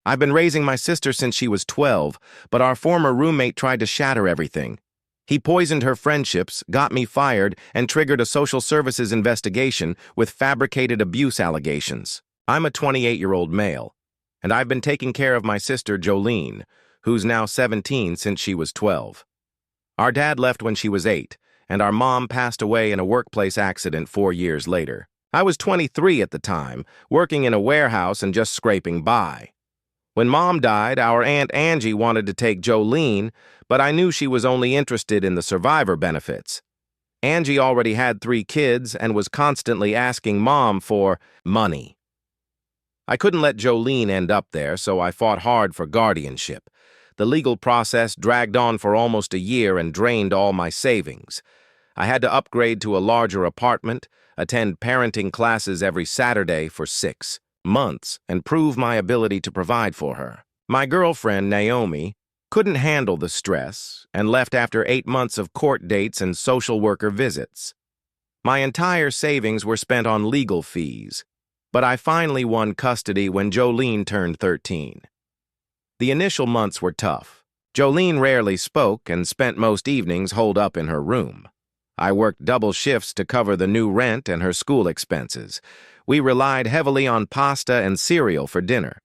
I've been raising my sister since she was 12, but our former roommate tried to shatter everything. He poisoned her friendships, got me fired, and triggered a social services investigation with fabricated abuse allegations. I'm a 28-year-old male, and I've been taking care of my sister Jolene, who's now 17 since she was 12. Our dad left when she was 8, and our mom passed away in a workplace accident 4 years later. I was 23 at the time, working in a warehouse and just scraping by. When Mom died, our Aunt Angie wanted to take Jolene, but I knew she was only interested in the survivor benefits. Angie already had 3 kids and was constantly asking Mom for money. I couldn't let Jolene end up there, so I fought hard for guardianship. The legal process dragged on for almost a year and drained all my savings. I had to upgrade to a larger apartment, attend parenting classes every Saturday for 6 months, and prove my ability to provide for her. My girlfriend, Naomi, couldn't handle the stress and left after 8 months of court dates and social worker visits. My entire savings were spent on legal fees, but I finally won custody when Jolene turned 13. The initial months were tough. Jolene rarely spoke and spent most evenings holed up in her room. I worked double shifts to cover the new rent and her school expenses. We relied heavily on pasta and cereal for dinner.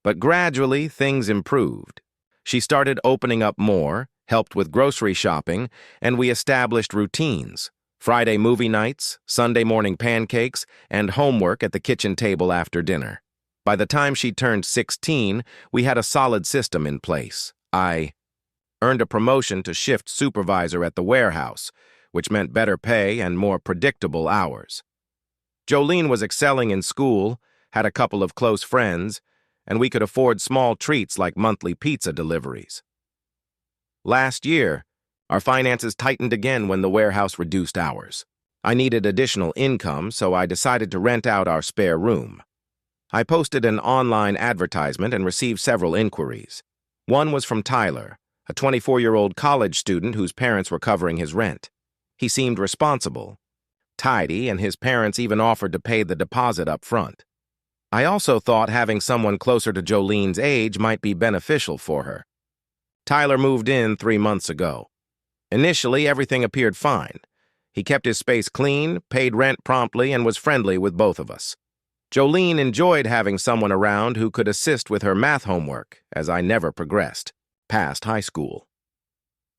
But gradually, things improved. She started opening up more, helped with grocery shopping, and we established routines: Friday movie nights, Sunday morning pancakes, and homework at the kitchen table after dinner. By the time she turned 16, we had a solid system in place. I earned a promotion to shift supervisor at the warehouse, which meant better pay and more predictable hours. Jolene was excelling in school, had a couple of close friends, and we could afford small treats like monthly pizza deliveries. Last year, our finances tightened again when the warehouse reduced hours. I needed additional income, so I decided to rent out our spare room. I posted an online advertisement and received several inquiries. One was from Tyler, a 24-year-old college student whose parents were covering his rent. He seemed responsible, tidy, and his parents even offered to pay the deposit up front. I also thought having someone closer to Jolene's age might be beneficial for her. Tyler moved in 3 months ago. Initially, everything appeared fine. He kept his space clean, paid rent promptly, and was friendly with both of us. Jolene enjoyed having someone around who could assist with her math homework, as I never progressed past high school.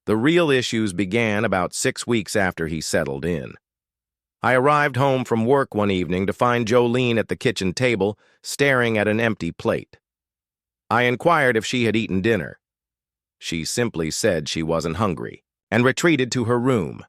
The real issues began about 6 weeks after he settled in. I arrived home from work one evening to find Jolene at the kitchen table, staring at an empty plate. I inquired if she had eaten dinner. She simply said she wasn't hungry, and retreated to her room.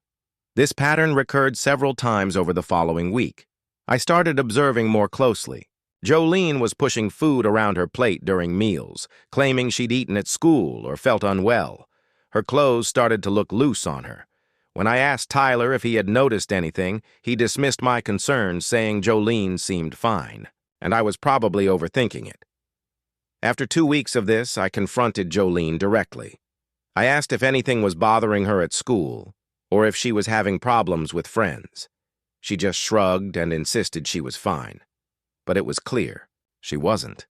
This pattern recurred several times over the following week. I started observing more closely. Jolene was pushing food around her plate during meals, claiming she'd eaten at school or felt unwell. Her clothes started to look loose on her. When I asked Tyler if he had noticed anything, he dismissed my concerns, saying Jolene seemed fine, and I was probably overthinking it. After 2 weeks of this, I confronted Jolene directly. I asked if anything was bothering her at school, or if she was having problems with friends. She just shrugged and insisted she was fine. But it was clear she wasn't.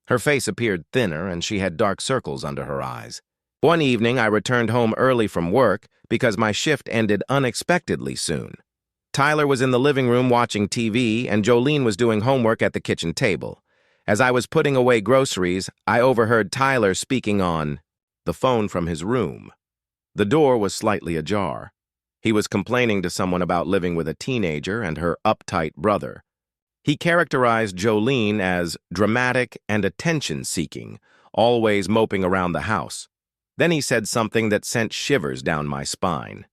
Her face appeared thinner, and she had dark circles under her eyes. One evening, I returned home early from work because my shift ended unexpectedly soon. Tyler was in the living room watching TV, and Jolene was doing homework at the kitchen table. As I was putting away groceries, I overheard Tyler speaking on the phone from his room. The door was slightly ajar. He was complaining to someone about living with a teenager and her uptight brother. He characterized Jolene as dramatic and attention-seeking, always moping around the house. Then he said something that sent shivers down my spine.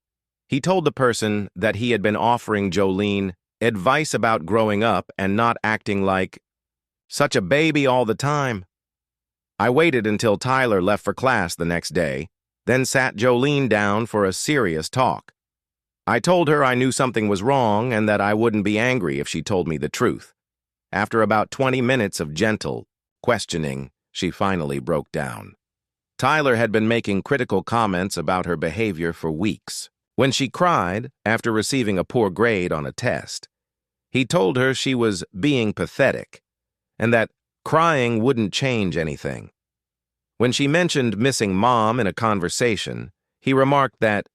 He told the person that he had been offering Jolene advice about growing up and not acting like such a baby all the time. I waited until Tyler left for class the next day, then sat Jolene down for a serious talk. I told her I knew something was wrong and that I wouldn't be angry if she told me the truth. After about 20 minutes of gentle questioning, she finally broke down. Tyler had been making critical comments about her behavior for weeks. When she cried after receiving a poor grade on a test, he told her she was being pathetic and that Crying wouldn't change anything. When she mentioned missing Mom in a conversation, he remarked that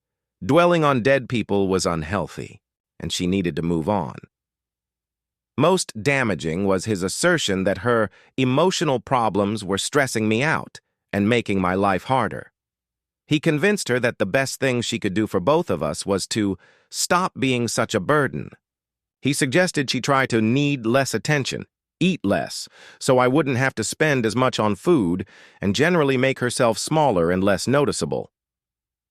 dwelling on dead people was unhealthy, and she needed to move on. Most damaging was his assertion that her emotional problems were stressing me out and making my life harder. He convinced her that the best thing she could do for both of us was to stop being such a burden. He suggested she try to need less attention, eat less, so I wouldn't have to spend as much on food, and generally make herself smaller and less noticeable.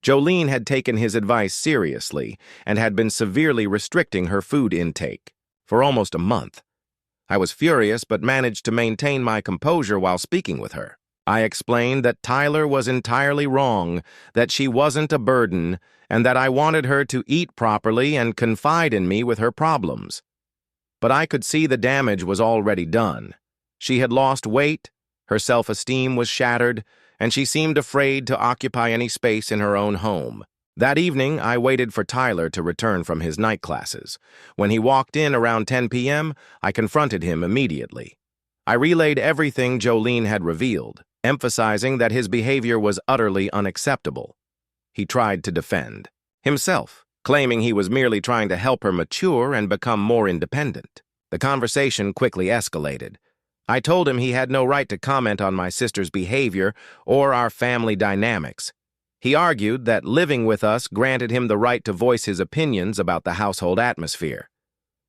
Jolene had taken his advice seriously and had been severely restricting her food intake for almost a month. I was furious but managed to maintain my composure while speaking with her. I explained that Tyler was entirely wrong, that she wasn't a burden, and that I wanted her to eat properly and confide in me with her problems. But I could see the damage was already done. She had lost weight, her self-esteem was shattered, and she seemed afraid to occupy any space in her own home. That evening, I waited for Tyler to return from his night classes. When he walked in around 10 p.m., I confronted him immediately. I relayed everything Jolene had revealed, emphasizing that his behavior was utterly unacceptable. He tried to defend himself, claiming he was merely trying to help her mature and become more independent. The conversation quickly escalated. I told him he had no right to comment on my sister's behavior or our family dynamics. He argued that living with us granted him the right to voice his opinions about the household atmosphere.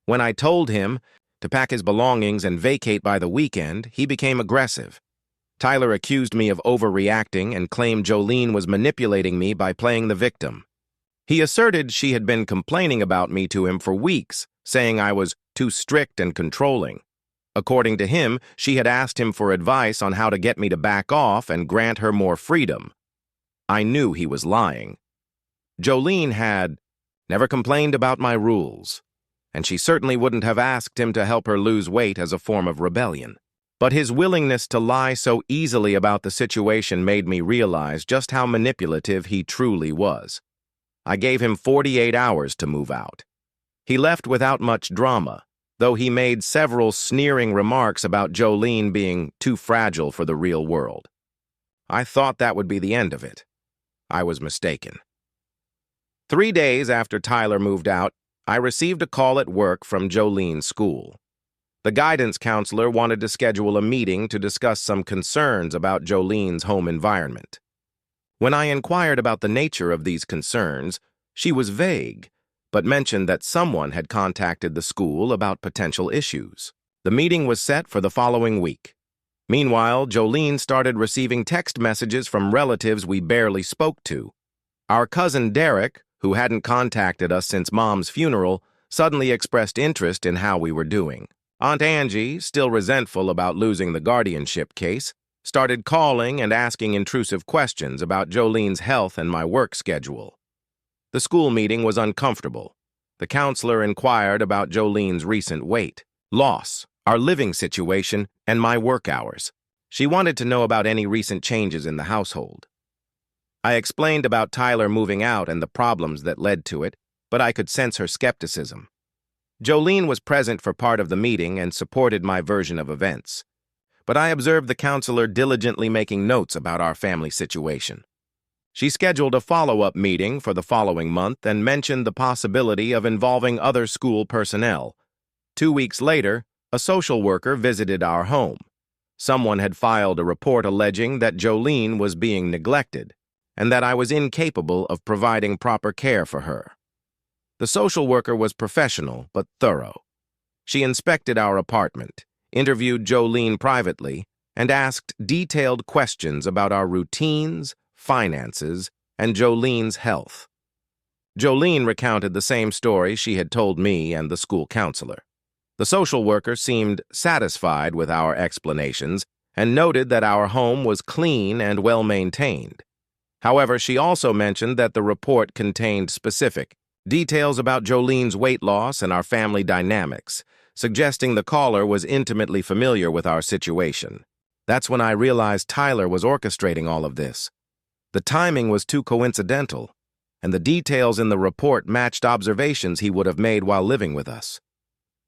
When I told him to pack his belongings and vacate by the weekend, he became aggressive. Tyler accused me of overreacting and claimed Jolene was manipulating me by playing the victim. He asserted she had been complaining about me to him for weeks, saying I was too strict and controlling. According to him, she had asked him for advice on how to get me to back off and grant her more freedom. I knew he was lying. Jolene had never complained about my rules, and she certainly wouldn't have asked him to help her lose weight as a form of rebellion. But his willingness to lie so easily about the situation made me realize just how manipulative he truly was. I gave him 48 hours to move out. He left without much drama, though he made several sneering remarks about Jolene being too fragile for the real world. I thought that would be the end of it. I was mistaken. 3 days after Tyler moved out, I received a call at work from Jolene's school. The guidance counselor wanted to schedule a meeting to discuss some concerns about Jolene's home environment. When I inquired about the nature of these concerns, she was vague, but mentioned that someone had contacted the school about potential issues. The meeting was set for the following week. Meanwhile, Jolene started receiving text messages from relatives we barely spoke to. Our cousin Derek, who hadn't contacted us since Mom's funeral, suddenly expressed interest in how we were doing. Aunt Angie, still resentful about losing the guardianship case, started calling and asking intrusive questions about Jolene's health and my work schedule. The school meeting was uncomfortable. The counselor inquired about Jolene's recent weight, loss, our living situation, and my work hours. She wanted to know about any recent changes in the household. I explained about Tyler moving out and the problems that led to it, but I could sense her skepticism. Jolene was present for part of the meeting and supported my version of events, but I observed the counselor diligently making notes about our family situation. She scheduled a follow-up meeting for the following month and mentioned the possibility of involving other school personnel. 2 weeks later, a social worker visited our home. Someone had filed a report alleging that Jolene was being neglected and that I was incapable of providing proper care for her. The social worker was professional but thorough. She inspected our apartment, interviewed Jolene privately, and asked detailed questions about our routines, finances, and Jolene's health. Jolene recounted the same story she had told me and the school counselor. The social worker seemed satisfied with our explanations and noted that our home was clean and well-maintained. However, she also mentioned that the report contained specific details about Jolene's weight loss and our family dynamics, suggesting the caller was intimately familiar with our situation. That's when I realized Tyler was orchestrating all of this. The timing was too coincidental, and the details in the report matched observations he would have made while living with us.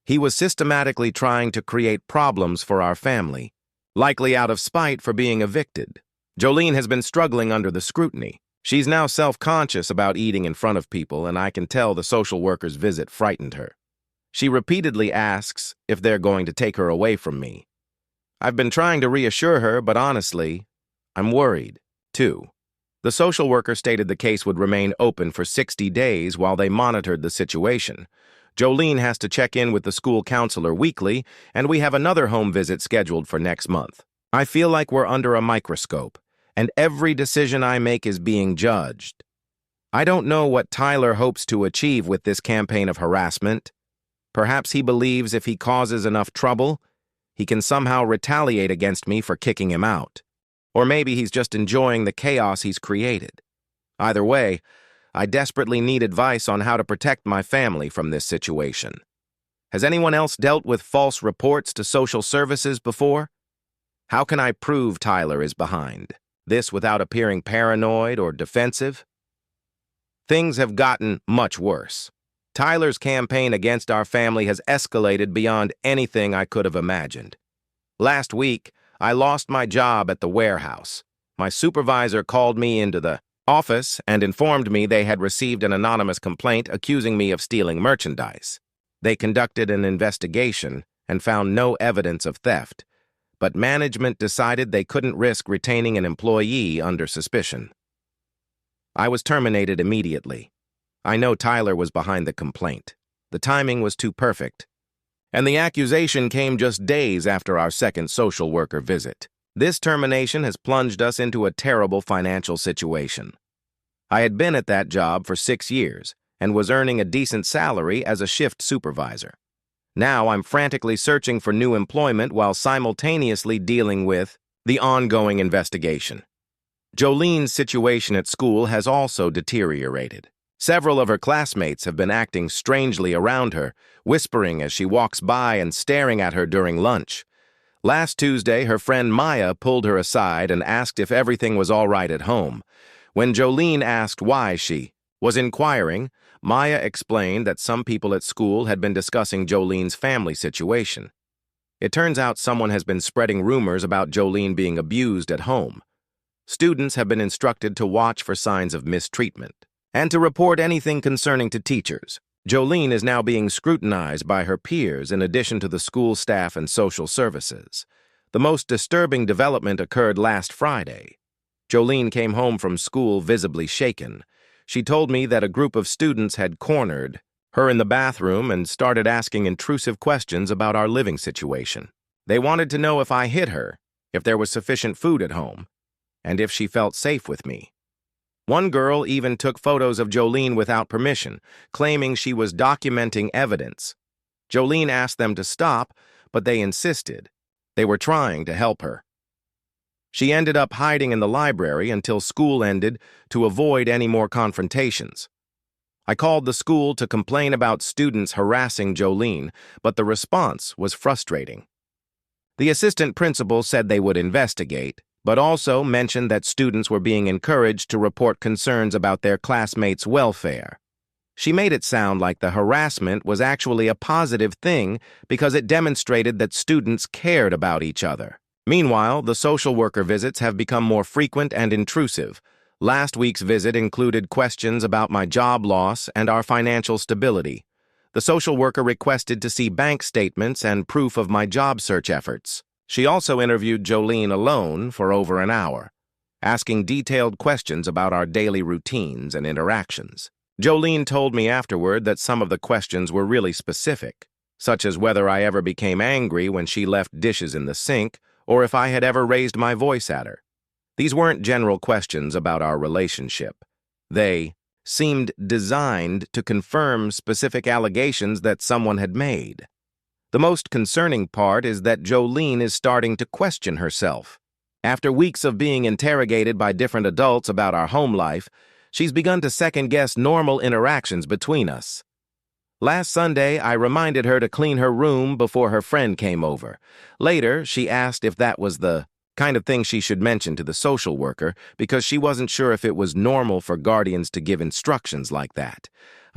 He was systematically trying to create problems for our family, likely out of spite for being evicted. Jolene has been struggling under the scrutiny. She's now self-conscious about eating in front of people, and I can tell the social worker's visit frightened her. She repeatedly asks if they're going to take her away from me. I've been trying to reassure her, but honestly, I'm worried, too. The social worker stated the case would remain open for 60 days while they monitored the situation. Jolene has to check in with the school counselor weekly, and we have another home visit scheduled for next month. I feel like we're under a microscope, and every decision I make is being judged. I don't know what Tyler hopes to achieve with this campaign of harassment. Perhaps he believes if he causes enough trouble, he can somehow retaliate against me for kicking him out. Or maybe he's just enjoying the chaos he's created. Either way, I desperately need advice on how to protect my family from this situation. Has anyone else dealt with false reports to social services before? How can I prove Tyler is behind this without appearing paranoid or defensive? Things have gotten much worse. Tyler's campaign against our family has escalated beyond anything I could have imagined. Last week, I lost my job at the warehouse. My supervisor called me into the office and informed me they had received an anonymous complaint accusing me of stealing merchandise. They conducted an investigation and found no evidence of theft, but management decided they couldn't risk retaining an employee under suspicion. I was terminated immediately. I know Tyler was behind the complaint. The timing was too perfect. And the accusation came just days after our second social worker visit. This termination has plunged us into a terrible financial situation. I had been at that job for 6 years and was earning a decent salary as a shift supervisor. Now I'm frantically searching for new employment while simultaneously dealing with the ongoing investigation. Jolene's situation at school has also deteriorated. Several of her classmates have been acting strangely around her, whispering as she walks by and staring at her during lunch. Last Tuesday, her friend Maya pulled her aside and asked if everything was all right at home. When Jolene asked why she was inquiring, Maya explained that some people at school had been discussing Jolene's family situation. It turns out someone has been spreading rumors about Jolene being abused at home. Students have been instructed to watch for signs of mistreatment and to report anything concerning to teachers. Jolene is now being scrutinized by her peers in addition to the school staff and social services. The most disturbing development occurred last Friday. Jolene came home from school visibly shaken. She told me that a group of students had cornered her in the bathroom and started asking intrusive questions about our living situation. They wanted to know if I hit her, if there was sufficient food at home, and if she felt safe with me. One girl even took photos of Jolene without permission, claiming she was documenting evidence. Jolene asked them to stop, but they insisted. They were trying to help her. She ended up hiding in the library until school ended to avoid any more confrontations. I called the school to complain about students harassing Jolene, but the response was frustrating. The assistant principal said they would investigate, but also mentioned that students were being encouraged to report concerns about their classmates' welfare. She made it sound like the harassment was actually a positive thing because it demonstrated that students cared about each other. Meanwhile, the social worker visits have become more frequent and intrusive. Last week's visit included questions about my job loss and our financial stability. The social worker requested to see bank statements and proof of my job search efforts. She also interviewed Jolene alone for over an hour, asking detailed questions about our daily routines and interactions. Jolene told me afterward that some of the questions were really specific, such as whether I ever became angry when she left dishes in the sink or if I had ever raised my voice at her. These weren't general questions about our relationship. They seemed designed to confirm specific allegations that someone had made. The most concerning part is that Jolene is starting to question herself. After weeks of being interrogated by different adults about our home life, she's begun to second-guess normal interactions between us. Last Sunday, I reminded her to clean her room before her friend came over. Later, she asked if that was the kind of thing she should mention to the social worker because she wasn't sure if it was normal for guardians to give instructions like that.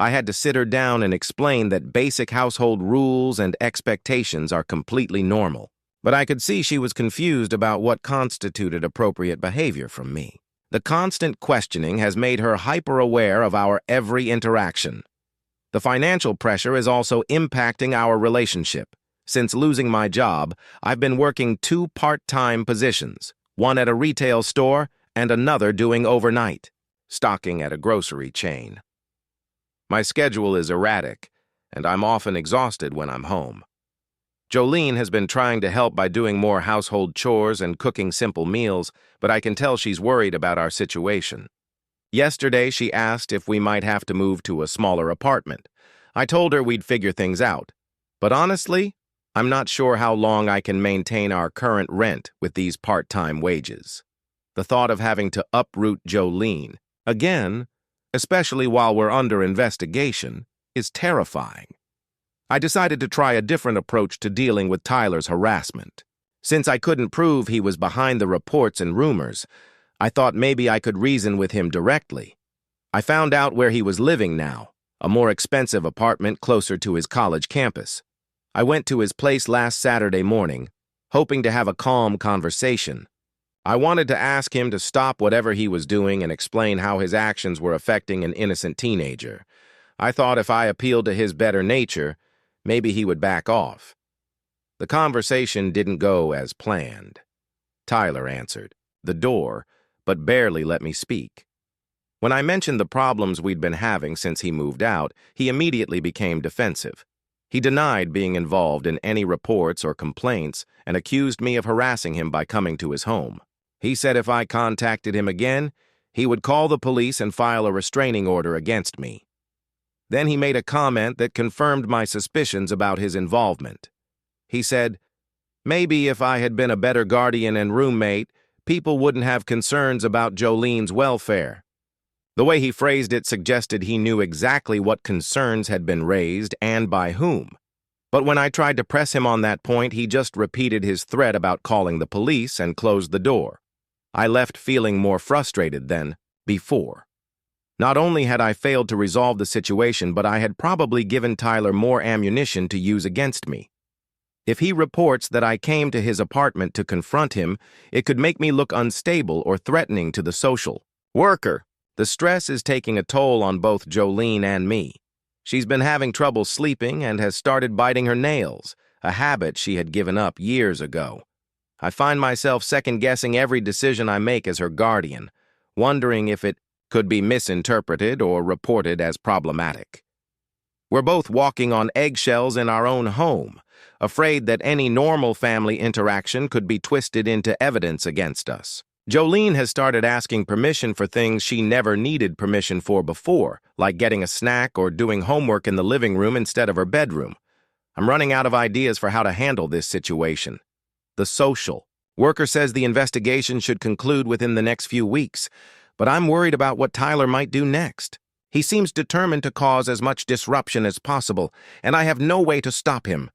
I had to sit her down and explain that basic household rules and expectations are completely normal. But I could see she was confused about what constituted appropriate behavior from me. The constant questioning has made her hyper-aware of our every interaction. The financial pressure is also impacting our relationship. Since losing my job, I've been working 2 part-time positions, one at a retail store and another doing overnight, stocking at a grocery chain. My schedule is erratic, and I'm often exhausted when I'm home. Jolene has been trying to help by doing more household chores and cooking simple meals, but I can tell she's worried about our situation. Yesterday, she asked if we might have to move to a smaller apartment. I told her we'd figure things out. But honestly, I'm not sure how long I can maintain our current rent with these part-time wages. The thought of having to uproot Jolene, again, especially while we're under investigation, is terrifying. I decided to try a different approach to dealing with Tyler's harassment. Since I couldn't prove he was behind the reports and rumors, I thought maybe I could reason with him directly. I found out where he was living now, a more expensive apartment closer to his college campus. I went to his place last Saturday morning, hoping to have a calm conversation. I wanted to ask him to stop whatever he was doing and explain how his actions were affecting an innocent teenager. I thought if I appealed to his better nature, maybe he would back off. The conversation didn't go as planned. Tyler answered the door, but barely let me speak. When I mentioned the problems we'd been having since he moved out, he immediately became defensive. He denied being involved in any reports or complaints and accused me of harassing him by coming to his home. He said if I contacted him again, he would call the police and file a restraining order against me. Then he made a comment that confirmed my suspicions about his involvement. He said, maybe if I had been a better guardian and roommate, people wouldn't have concerns about Jolene's welfare. The way he phrased it suggested he knew exactly what concerns had been raised and by whom. But when I tried to press him on that point, he just repeated his threat about calling the police and closed the door. I left feeling more frustrated than before. Not only had I failed to resolve the situation, but I had probably given Tyler more ammunition to use against me. If he reports that I came to his apartment to confront him, it could make me look unstable or threatening to the social worker. The stress is taking a toll on both Jolene and me. She's been having trouble sleeping and has started biting her nails, a habit she had given up years ago. I find myself second-guessing every decision I make as her guardian, wondering if it could be misinterpreted or reported as problematic. We're both walking on eggshells in our own home, afraid that any normal family interaction could be twisted into evidence against us. Jolene has started asking permission for things she never needed permission for before, like getting a snack or doing homework in the living room instead of her bedroom. I'm running out of ideas for how to handle this situation. The social worker says the investigation should conclude within the next few weeks, but I'm worried about what Tyler might do next. He seems determined to cause as much disruption as possible, and I have no way to stop him.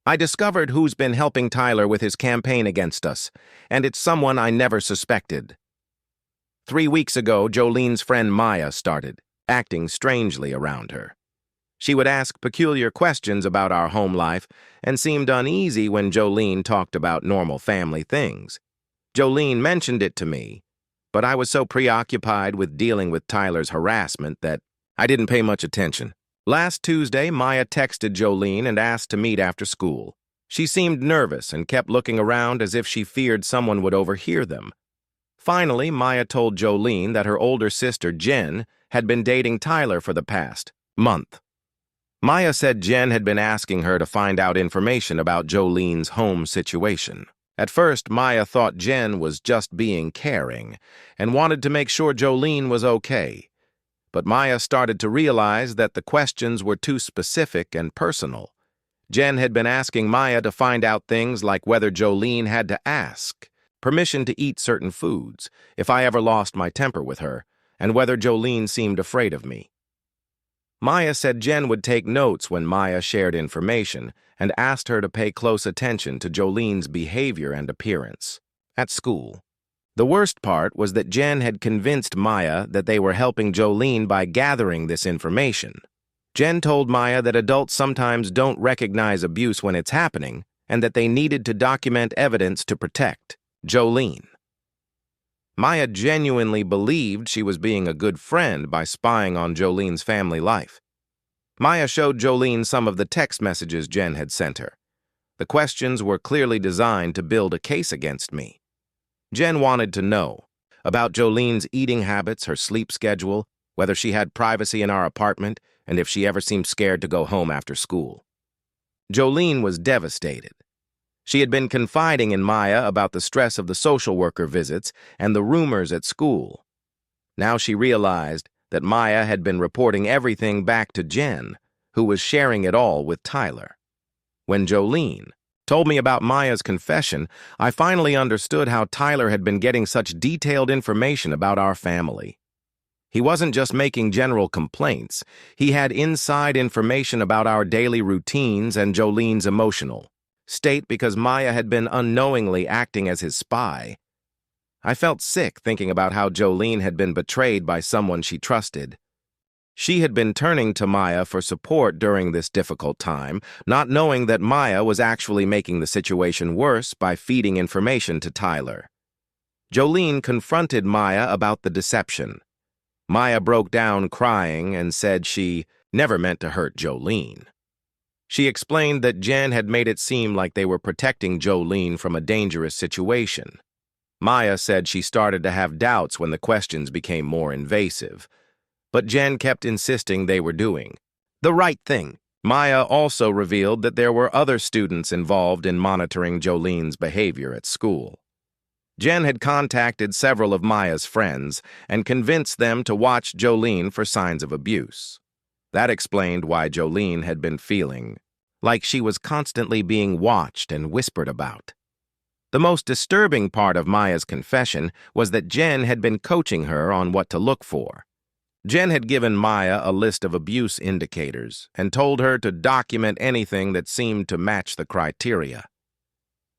I discovered who's been helping Tyler with his campaign against us, and it's someone I never suspected. 3 weeks ago, Jolene's friend Maya started acting strangely around her. She would ask peculiar questions about our home life and seemed uneasy when Jolene talked about normal family things. Jolene mentioned it to me, but I was so preoccupied with dealing with Tyler's harassment that I didn't pay much attention. Last Tuesday, Maya texted Jolene and asked to meet after school. She seemed nervous and kept looking around as if she feared someone would overhear them. Finally, Maya told Jolene that her older sister, Jen, had been dating Tyler for the past month. Maya said Jen had been asking her to find out information about Jolene's home situation. At first, Maya thought Jen was just being caring and wanted to make sure Jolene was okay. But Maya started to realize that the questions were too specific and personal. Jen had been asking Maya to find out things like whether Jolene had to ask permission to eat certain foods, if I ever lost my temper with her, and whether Jolene seemed afraid of me. Maya said Jen would take notes when Maya shared information and asked her to pay close attention to Jolene's behavior and appearance at school. The worst part was that Jen had convinced Maya that they were helping Jolene by gathering this information. Jen told Maya that adults sometimes don't recognize abuse when it's happening, and that they needed to document evidence to protect Jolene. Maya genuinely believed she was being a good friend by spying on Jolene's family life. Maya showed Jolene some of the text messages Jen had sent her. The questions were clearly designed to build a case against me. Jen wanted to know about Jolene's eating habits, her sleep schedule, whether she had privacy in our apartment, and if she ever seemed scared to go home after school. Jolene was devastated. She had been confiding in Maya about the stress of the social worker visits and the rumors at school. Now she realized that Maya had been reporting everything back to Jen, who was sharing it all with Tyler. When Jolene told me about Maya's confession, I finally understood how Tyler had been getting such detailed information about our family. He wasn't just making general complaints. He had inside information about our daily routines and Jolene's emotional state because Maya had been unknowingly acting as his spy. I felt sick thinking about how Jolene had been betrayed by someone she trusted. She had been turning to Maya for support during this difficult time, not knowing that Maya was actually making the situation worse by feeding information to Tyler. Jolene confronted Maya about the deception. Maya broke down crying and said she never meant to hurt Jolene. She explained that Jen had made it seem like they were protecting Jolene from a dangerous situation. Maya said she started to have doubts when the questions became more invasive. But Jen kept insisting they were doing the right thing. Maya also revealed that there were other students involved in monitoring Jolene's behavior at school. Jen had contacted several of Maya's friends and convinced them to watch Jolene for signs of abuse. That explained why Jolene had been feeling like she was constantly being watched and whispered about. The most disturbing part of Maya's confession was that Jen had been coaching her on what to look for. Jen had given Maya a list of abuse indicators and told her to document anything that seemed to match the criteria.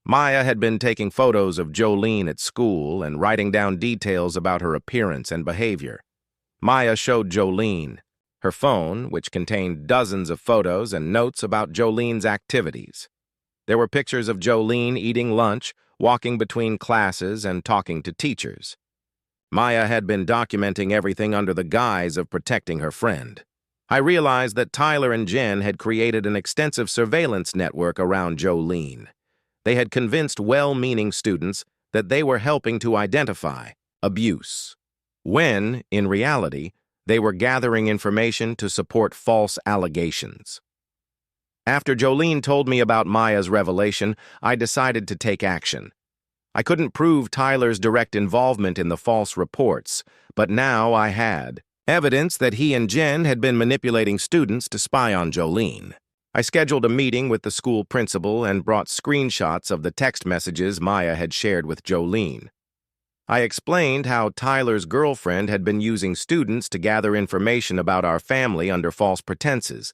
Maya had been taking photos of Jolene at school and writing down details about her appearance and behavior. Maya showed Jolene her phone, which contained dozens of photos and notes about Jolene's activities. There were pictures of Jolene eating lunch, walking between classes, and talking to teachers. Maya had been documenting everything under the guise of protecting her friend. I realized that Tyler and Jen had created an extensive surveillance network around Jolene. They had convinced well-meaning students that they were helping to identify abuse, when, in reality, they were gathering information to support false allegations. After Jolene told me about Maya's revelation, I decided to take action. I couldn't prove Tyler's direct involvement in the false reports, but now I had evidence that he and Jen had been manipulating students to spy on Jolene. I scheduled a meeting with the school principal and brought screenshots of the text messages Maya had shared with Jolene. I explained how Tyler's girlfriend had been using students to gather information about our family under false pretenses.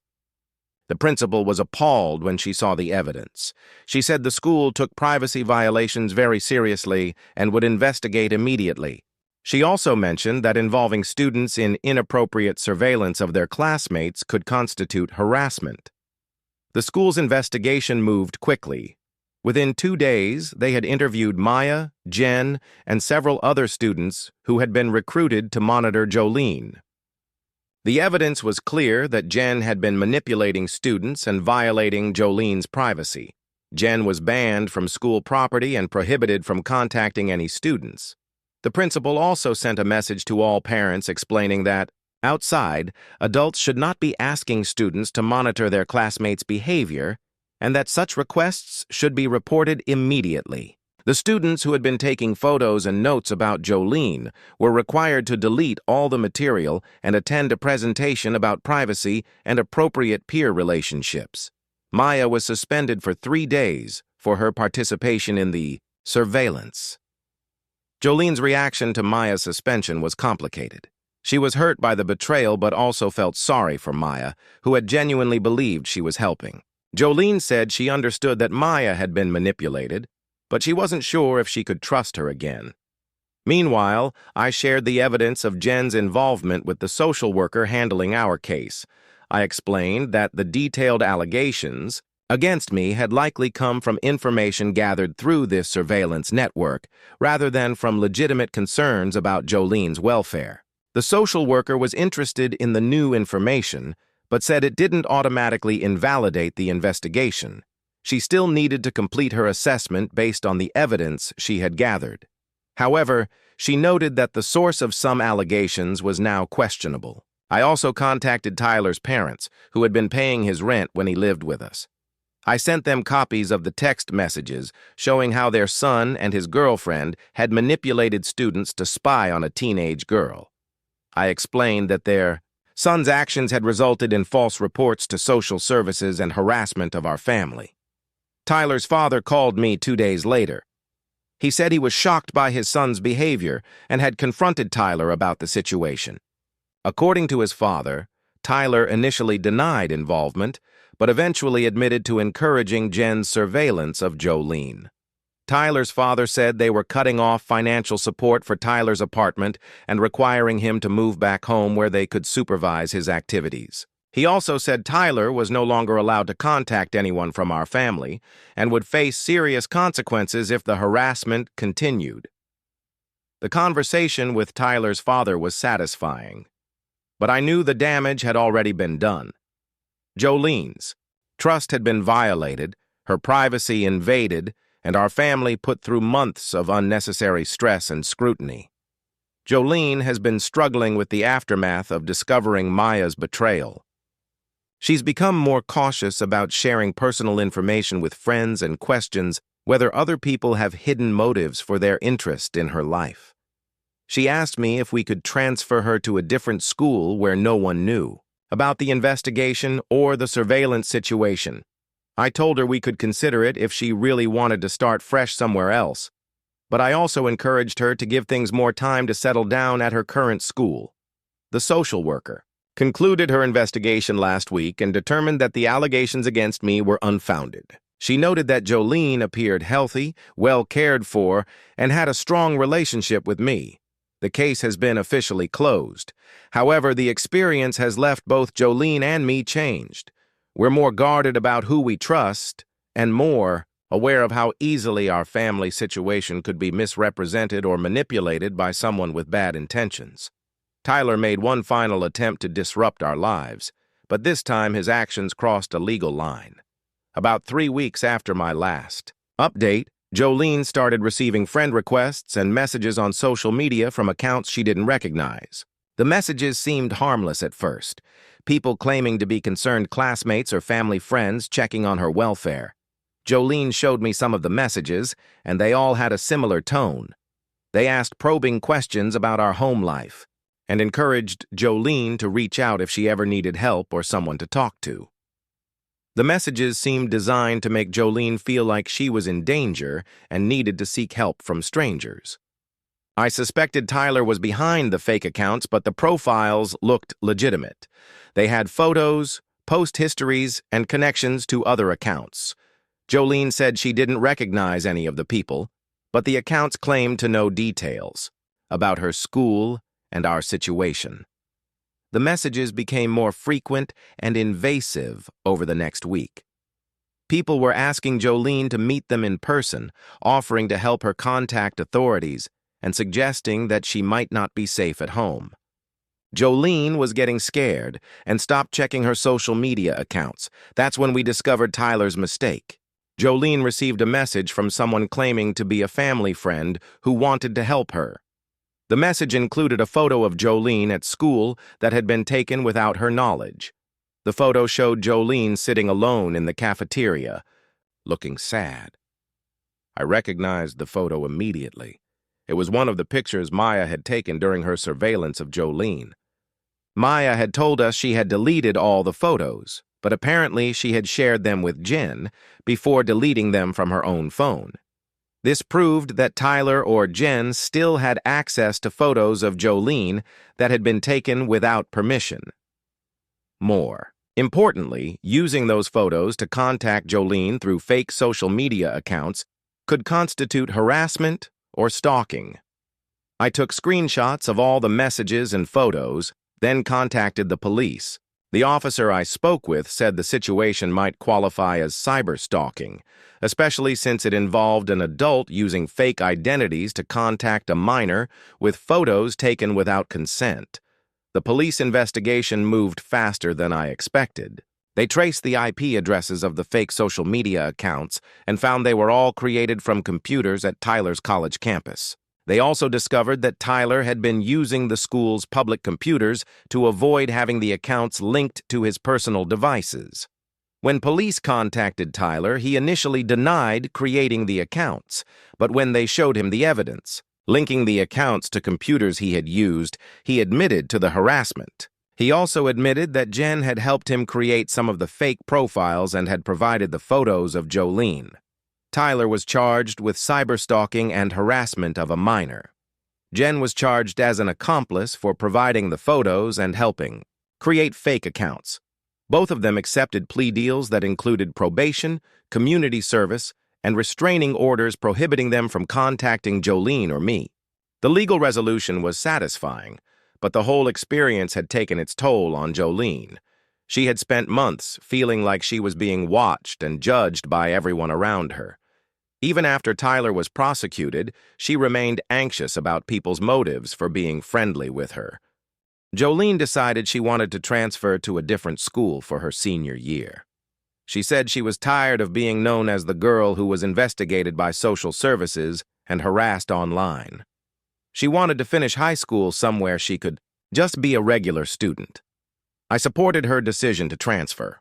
The principal was appalled when she saw the evidence. She said the school took privacy violations very seriously and would investigate immediately. She also mentioned that involving students in inappropriate surveillance of their classmates could constitute harassment. The school's investigation moved quickly. Within 2 days, they had interviewed Maya, Jen, and several other students who had been recruited to monitor Jolene. The evidence was clear that Jen had been manipulating students and violating Jolene's privacy. Jen was banned from school property and prohibited from contacting any students. The principal also sent a message to all parents explaining that, outside, adults should not be asking students to monitor their classmates' behavior, and that such requests should be reported immediately. The students who had been taking photos and notes about Jolene were required to delete all the material and attend a presentation about privacy and appropriate peer relationships. Maya was suspended for 3 days for her participation in the surveillance. Jolene's reaction to Maya's suspension was complicated. She was hurt by the betrayal but also felt sorry for Maya, who had genuinely believed she was helping. Jolene said she understood that Maya had been manipulated, but she wasn't sure if she could trust her again. Meanwhile, I shared the evidence of Jen's involvement with the social worker handling our case. I explained that the detailed allegations against me had likely come from information gathered through this surveillance network, rather than from legitimate concerns about Jolene's welfare. The social worker was interested in the new information, but said it didn't automatically invalidate the investigation. She still needed to complete her assessment based on the evidence she had gathered. However, she noted that the source of some allegations was now questionable. I also contacted Tyler's parents, who had been paying his rent when he lived with us. I sent them copies of the text messages showing how their son and his girlfriend had manipulated students to spy on a teenage girl. I explained that their son's actions had resulted in false reports to social services and harassment of our family. Tyler's father called me 2 days later. He said he was shocked by his son's behavior and had confronted Tyler about the situation. According to his father, Tyler initially denied involvement, but eventually admitted to encouraging Jen's surveillance of Jolene. Tyler's father said they were cutting off financial support for Tyler's apartment and requiring him to move back home where they could supervise his activities. He also said Tyler was no longer allowed to contact anyone from our family and would face serious consequences if the harassment continued. The conversation with Tyler's father was satisfying, but I knew the damage had already been done. Jolene's trust had been violated, her privacy invaded, and our family put through months of unnecessary stress and scrutiny. Jolene has been struggling with the aftermath of discovering Maya's betrayal. She's become more cautious about sharing personal information with friends and questions whether other people have hidden motives for their interest in her life. She asked me if we could transfer her to a different school where no one knew about the investigation or the surveillance situation. I told her we could consider it if she really wanted to start fresh somewhere else, but I also encouraged her to give things more time to settle down at her current school. The social worker concluded her investigation last week and determined that the allegations against me were unfounded. She noted that Jolene appeared healthy, well cared for, and had a strong relationship with me. The case has been officially closed. However, the experience has left both Jolene and me changed. We're more guarded about who we trust and more aware of how easily our family situation could be misrepresented or manipulated by someone with bad intentions. Tyler made one final attempt to disrupt our lives, but this time his actions crossed a legal line. About 3 weeks after my last update, Jolene started receiving friend requests and messages on social media from accounts she didn't recognize. The messages seemed harmless at first, people claiming to be concerned classmates or family friends checking on her welfare. Jolene showed me some of the messages, and they all had a similar tone. They asked probing questions about our home life and encouraged Jolene to reach out if she ever needed help or someone to talk to. The messages seemed designed to make Jolene feel like she was in danger and needed to seek help from strangers. I suspected Tyler was behind the fake accounts, but the profiles looked legitimate. They had photos, post histories, and connections to other accounts. Jolene said she didn't recognize any of the people, but the accounts claimed to know details about her school and our situation. The messages became more frequent and invasive over the next week. People were asking Jolene to meet them in person, offering to help her contact authorities, and suggesting that she might not be safe at home. Jolene was getting scared and stopped checking her social media accounts. That's when we discovered Tyler's mistake. Jolene received a message from someone claiming to be a family friend who wanted to help her. The message included a photo of Jolene at school that had been taken without her knowledge. The photo showed Jolene sitting alone in the cafeteria, looking sad. I recognized the photo immediately. It was one of the pictures Maya had taken during her surveillance of Jolene. Maya had told us she had deleted all the photos, but apparently she had shared them with Jen before deleting them from her own phone. This proved that Tyler or Jen still had access to photos of Jolene that had been taken without permission. More importantly, using those photos to contact Jolene through fake social media accounts could constitute harassment or stalking. I took screenshots of all the messages and photos, then contacted the police. The officer I spoke with said the situation might qualify as cyberstalking, especially since it involved an adult using fake identities to contact a minor with photos taken without consent. The police investigation moved faster than I expected. They traced the IP addresses of the fake social media accounts and found they were all created from computers at Tyler's college campus. They also discovered that Tyler had been using the school's public computers to avoid having the accounts linked to his personal devices. When police contacted Tyler, he initially denied creating the accounts, but when they showed him the evidence, linking the accounts to computers he had used, he admitted to the harassment. He also admitted that Jen had helped him create some of the fake profiles and had provided the photos of Jolene. Tyler was charged with cyberstalking and harassment of a minor. Jen was charged as an accomplice for providing the photos and helping create fake accounts. Both of them accepted plea deals that included probation, community service, and restraining orders prohibiting them from contacting Jolene or me. The legal resolution was satisfying, but the whole experience had taken its toll on Jolene. She had spent months feeling like she was being watched and judged by everyone around her. Even after Tyler was prosecuted, she remained anxious about people's motives for being friendly with her. Jolene decided she wanted to transfer to a different school for her senior year. She said she was tired of being known as the girl who was investigated by social services and harassed online. She wanted to finish high school somewhere she could just be a regular student. I supported her decision to transfer.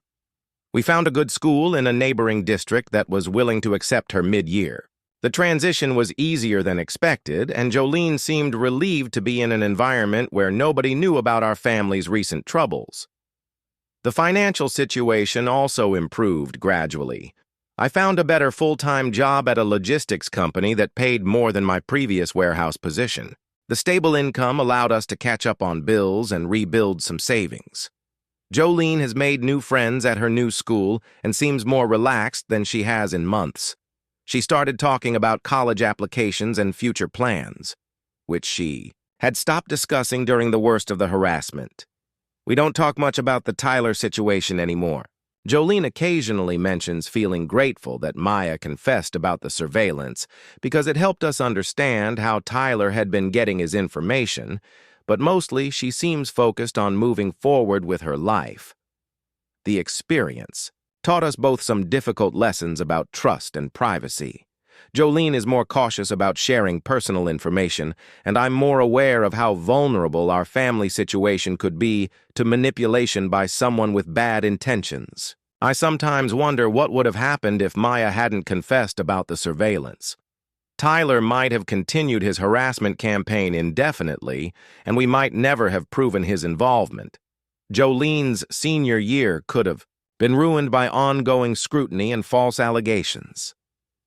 We found a good school in a neighboring district that was willing to accept her mid-year. The transition was easier than expected, and Jolene seemed relieved to be in an environment where nobody knew about our family's recent troubles. The financial situation also improved gradually. I found a better full-time job at a logistics company that paid more than my previous warehouse position. The stable income allowed us to catch up on bills and rebuild some savings. Jolene has made new friends at her new school and seems more relaxed than she has in months. She started talking about college applications and future plans, which she had stopped discussing during the worst of the harassment. We don't talk much about the Tyler situation anymore. Jolene occasionally mentions feeling grateful that Maya confessed about the surveillance because it helped us understand how Tyler had been getting his information, but mostly she seems focused on moving forward with her life. The experience taught us both some difficult lessons about trust and privacy. Jolene is more cautious about sharing personal information, and I'm more aware of how vulnerable our family situation could be to manipulation by someone with bad intentions. I sometimes wonder what would have happened if Maya hadn't confessed about the surveillance. Tyler might have continued his harassment campaign indefinitely, and we might never have proven his involvement. Jolene's senior year could have been ruined by ongoing scrutiny and false allegations.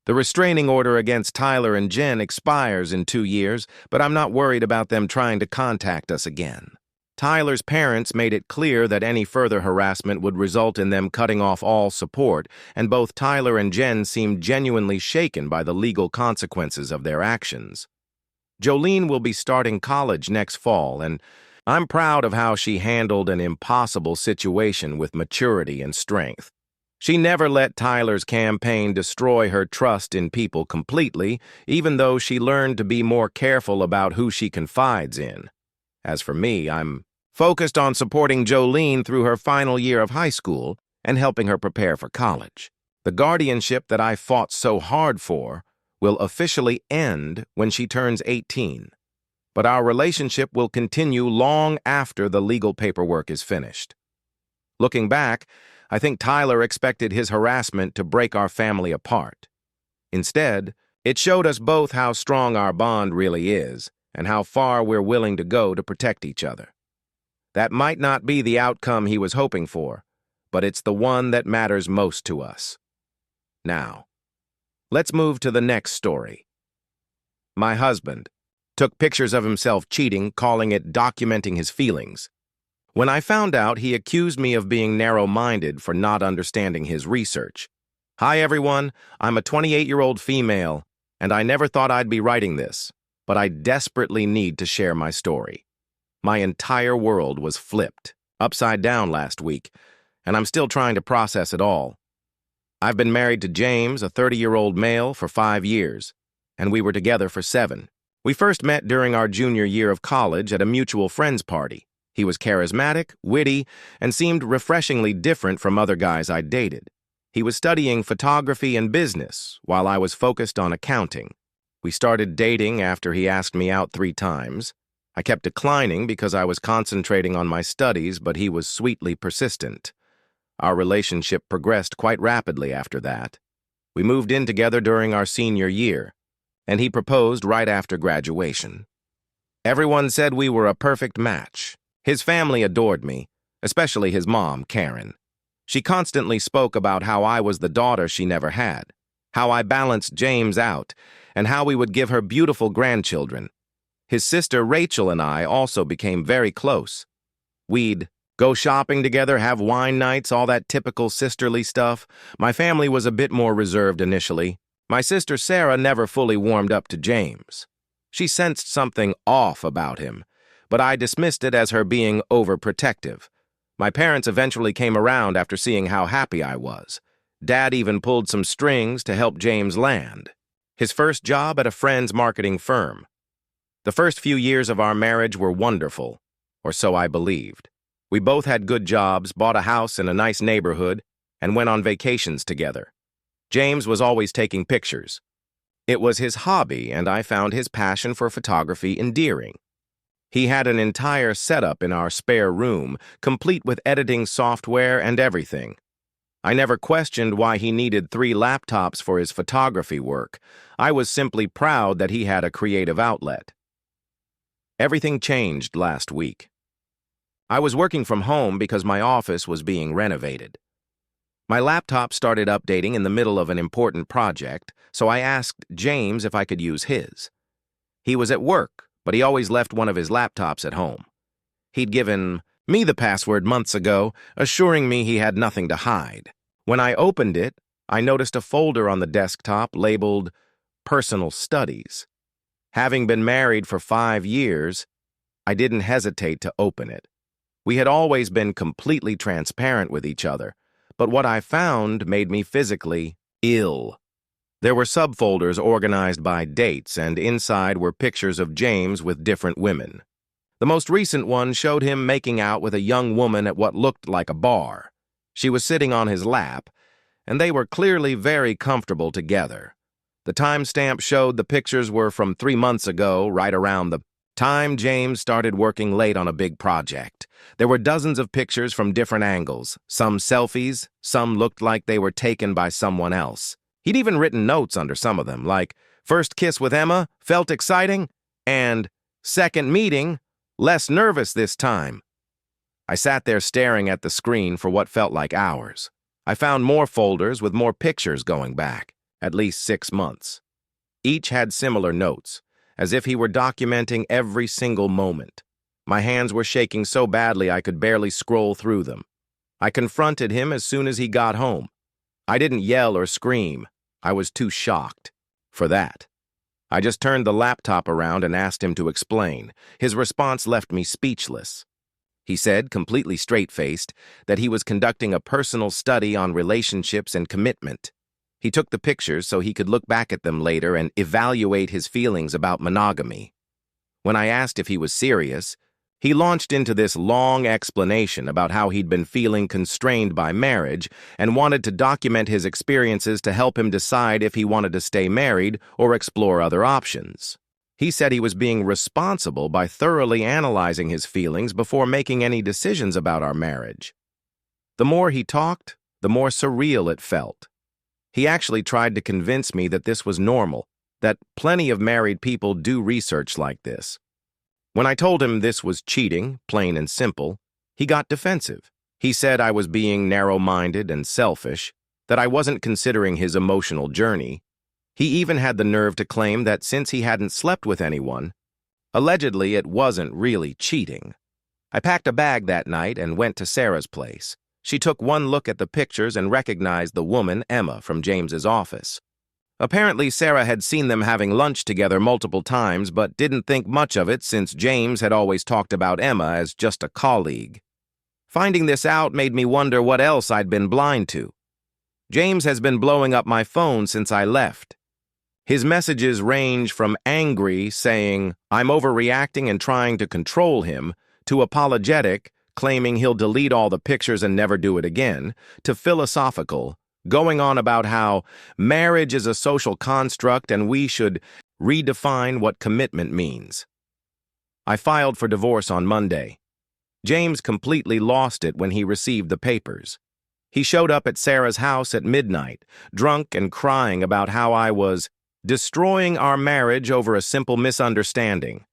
The restraining order against Tyler and Jen expires in 2 years, but I'm not worried about them trying to contact us again. Tyler's parents made it clear that any further harassment would result in them cutting off all support, and both Tyler and Jen seemed genuinely shaken by the legal consequences of their actions. Jolene will be starting college next fall, and I'm proud of how she handled an impossible situation with maturity and strength. She never let Tyler's campaign destroy her trust in people completely, even though she learned to be more careful about who she confides in. As for me, I'm focused on supporting Jolene through her final year of high school and helping her prepare for college. The guardianship that I fought so hard for will officially end when she turns 18. But our relationship will continue long after the legal paperwork is finished. Looking back, I think Tyler expected his harassment to break our family apart. Instead, it showed us both how strong our bond really is and how far we're willing to go to protect each other. That might not be the outcome he was hoping for, but it's the one that matters most to us. Now, let's move to the next story. My husband took pictures of himself cheating, calling it documenting his feelings. When I found out, he accused me of being narrow-minded for not understanding his research. Hi, everyone. I'm a 28-year-old female, and I never thought I'd be writing this, but I desperately need to share my story. My entire world was flipped. upside down last week, and I'm still trying to process it all. I've been married to James, a 30-year-old male, for 5 years, and we were together for 7. We first met during our junior year of college at a mutual friends party. He was charismatic, witty, and seemed refreshingly different from other guys I'd dated. He was studying photography and business, while I was focused on accounting. We started dating after he asked me out 3 times. I kept declining because I was concentrating on my studies, but he was sweetly persistent. Our relationship progressed quite rapidly after that. We moved in together during our senior year, and he proposed right after graduation. Everyone said we were a perfect match. His family adored me, especially his mom, Karen. She constantly spoke about how I was the daughter she never had, how I balanced James out, and how we would give her beautiful grandchildren. His sister Rachel and I also became very close. We'd go shopping together, have wine nights, all that typical sisterly stuff. My family was a bit more reserved initially. My sister Sarah never fully warmed up to James. She sensed something off about him, but I dismissed it as her being overprotective. My parents eventually came around after seeing how happy I was. Dad even pulled some strings to help James land his first job at a friend's marketing firm. The first few years of our marriage were wonderful, or so I believed. We both had good jobs, bought a house in a nice neighborhood, and went on vacations together. James was always taking pictures. It was his hobby, and I found his passion for photography endearing. He had an entire setup in our spare room, complete with editing software and everything. I never questioned why he needed 3 laptops for his photography work. I was simply proud that he had a creative outlet. Everything changed last week. I was working from home because my office was being renovated. My laptop started updating in the middle of an important project, so I asked James if I could use his. He was at work, but he always left one of his laptops at home. He'd given me the password months ago, assuring me he had nothing to hide. When I opened it, I noticed a folder on the desktop labeled Personal Studies. Having been married for 5 years, I didn't hesitate to open it. We had always been completely transparent with each other, but what I found made me physically ill. There were subfolders organized by dates, and inside were pictures of James with different women. The most recent one showed him making out with a young woman at what looked like a bar. She was sitting on his lap, and they were clearly very comfortable together. The timestamp showed the pictures were from 3 months ago, right around the time James started working late on a big project. There were dozens of pictures from different angles, some selfies, some looked like they were taken by someone else. He'd even written notes under some of them, like, "First kiss with Emma, felt exciting," and "Second meeting, less nervous this time." I sat there staring at the screen for what felt like hours. I found more folders with more pictures going back, at least 6 months. Each had similar notes, as if he were documenting every single moment. My hands were shaking so badly I could barely scroll through them. I confronted him as soon as he got home. I didn't yell or scream. I was too shocked for that. I just turned the laptop around and asked him to explain. His response left me speechless. He said, completely straight-faced, that he was conducting a personal study on relationships and commitment. He took the pictures so he could look back at them later and evaluate his feelings about monogamy. When I asked if he was serious, he launched into this long explanation about how he'd been feeling constrained by marriage and wanted to document his experiences to help him decide if he wanted to stay married or explore other options. He said he was being responsible by thoroughly analyzing his feelings before making any decisions about our marriage. The more he talked, the more surreal it felt. He actually tried to convince me that this was normal, that plenty of married people do research like this. When I told him this was cheating, plain and simple, he got defensive. He said I was being narrow-minded and selfish, that I wasn't considering his emotional journey. He even had the nerve to claim that since he hadn't slept with anyone, allegedly it wasn't really cheating. I packed a bag that night and went to Sarah's place. She took one look at the pictures and recognized the woman, Emma, from James's office. Apparently, Sarah had seen them having lunch together multiple times, but didn't think much of it since James had always talked about Emma as just a colleague. Finding this out made me wonder what else I'd been blind to. James has been blowing up my phone since I left. His messages range from angry, saying I'm overreacting and trying to control him, to apologetic, claiming he'll delete all the pictures and never do it again, to philosophical, going on about how marriage is a social construct and we should redefine what commitment means. I filed for divorce on Monday. James completely lost it when he received the papers. He showed up at Sarah's house at midnight, drunk and crying about how I was destroying our marriage over a simple misunderstanding.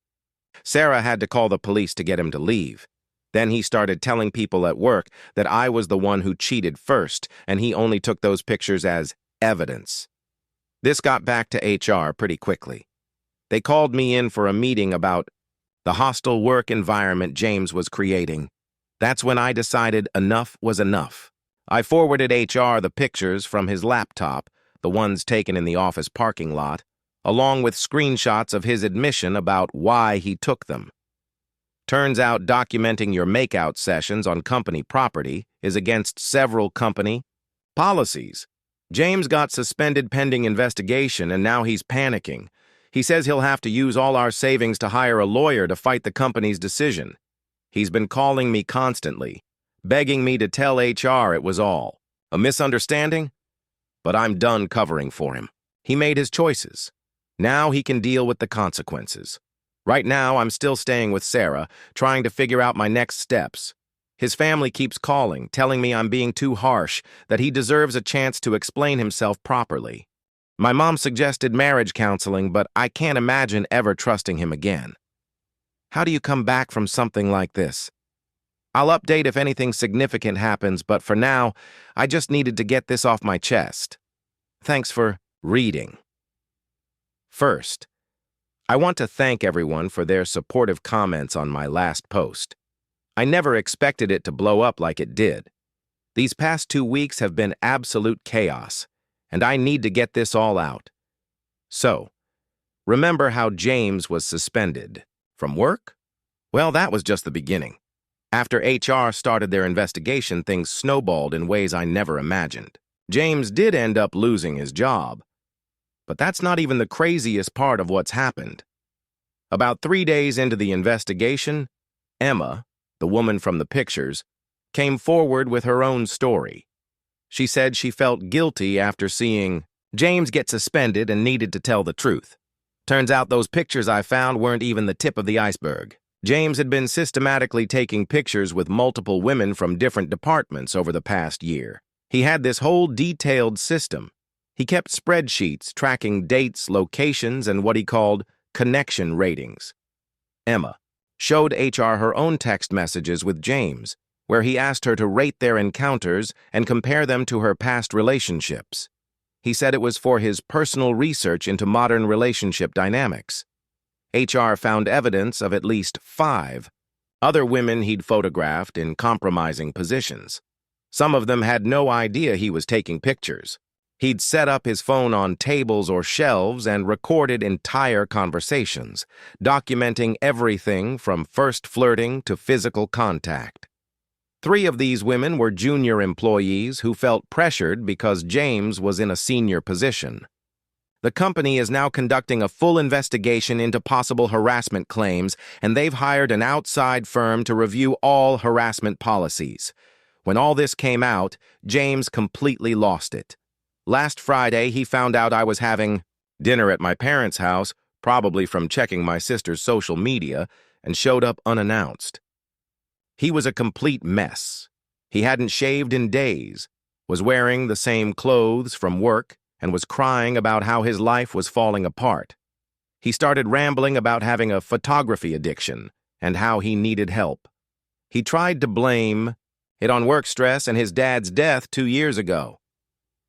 Sarah had to call the police to get him to leave. Then he started telling people at work that I was the one who cheated first, and he only took those pictures as evidence. This got back to HR pretty quickly. They called me in for a meeting about the hostile work environment James was creating. That's when I decided enough was enough. I forwarded HR the pictures from his laptop, the ones taken in the office parking lot, along with screenshots of his admission about why he took them. Turns out documenting your makeout sessions on company property is against several company policies. James got suspended pending investigation, and now he's panicking. He says he'll have to use all our savings to hire a lawyer to fight the company's decision. He's been calling me constantly, begging me to tell HR it was all a misunderstanding, but I'm done covering for him. He made his choices. Now he can deal with the consequences. Right now, I'm still staying with Sarah, trying to figure out my next steps. His family keeps calling, telling me I'm being too harsh, that he deserves a chance to explain himself properly. My mom suggested marriage counseling, but I can't imagine ever trusting him again. How do you come back from something like this? I'll update if anything significant happens, but for now, I just needed to get this off my chest. Thanks for reading. First, I want to thank everyone for their supportive comments on my last post. I never expected it to blow up like it did. These past 2 weeks have been absolute chaos, and I need to get this all out. So, remember how James was suspended from work? Well, that was just the beginning. After HR started their investigation, things snowballed in ways I never imagined. James did end up losing his job. But that's not even the craziest part of what's happened. About 3 days into the investigation, Emma, the woman from the pictures, came forward with her own story. She said she felt guilty after seeing James get suspended and needed to tell the truth. Turns out those pictures I found weren't even the tip of the iceberg. James had been systematically taking pictures with multiple women from different departments over the past year. He had this whole detailed system. He kept spreadsheets tracking dates, locations, and what he called connection ratings. Emma showed HR her own text messages with James, where he asked her to rate their encounters and compare them to her past relationships. He said it was for his personal research into modern relationship dynamics. HR found evidence of at least 5 other women he'd photographed in compromising positions. Some of them had no idea he was taking pictures. He'd set up his phone on tables or shelves and recorded entire conversations, documenting everything from first flirting to physical contact. 3 of these women were junior employees who felt pressured because James was in a senior position. The company is now conducting a full investigation into possible harassment claims, and they've hired an outside firm to review all harassment policies. When all this came out, James completely lost it. Last Friday, he found out I was having dinner at my parents' house, probably from checking my sister's social media, and showed up unannounced. He was a complete mess. He hadn't shaved in days, was wearing the same clothes from work, and was crying about how his life was falling apart. He started rambling about having a photography addiction and how he needed help. He tried to blame it on work stress and his dad's death 2 years ago.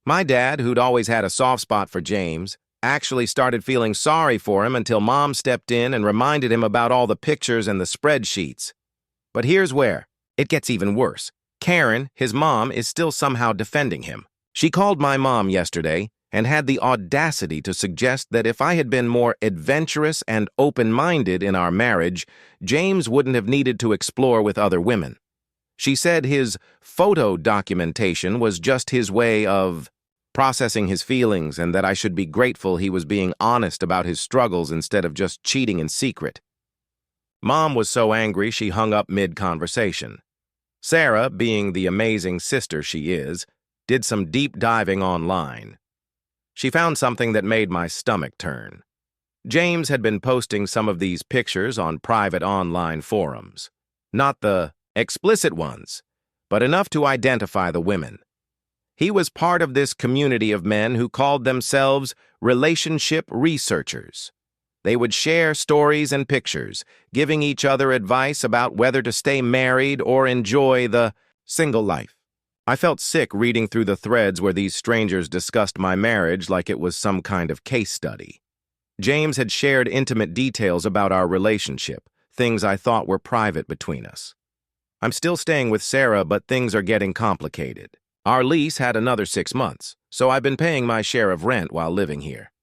My dad, who'd always had a soft spot for James, actually started feeling sorry for him until Mom stepped in and reminded him about all the pictures and the spreadsheets. But here's where it gets even worse. Karen, his mom, is still somehow defending him. She called my mom yesterday and had the audacity to suggest that if I had been more adventurous and open-minded in our marriage, James wouldn't have needed to explore with other women. She said his photo documentation was just his way of processing his feelings and that I should be grateful he was being honest about his struggles instead of just cheating in secret. Mom was so angry she hung up mid-conversation. Sarah, being the amazing sister she is, did some deep diving online. She found something that made my stomach turn. James had been posting some of these pictures on private online forums. Not the explicit ones, but enough to identify the women. He was part of this community of men who called themselves relationship researchers. They would share stories and pictures, giving each other advice about whether to stay married or enjoy the single life. I felt sick reading through the threads where these strangers discussed my marriage like it was some kind of case study. James had shared intimate details about our relationship, things I thought were private between us. I'm still staying with Sarah, but things are getting complicated. Our lease had another 6 months, so I've been paying my share of rent while living here.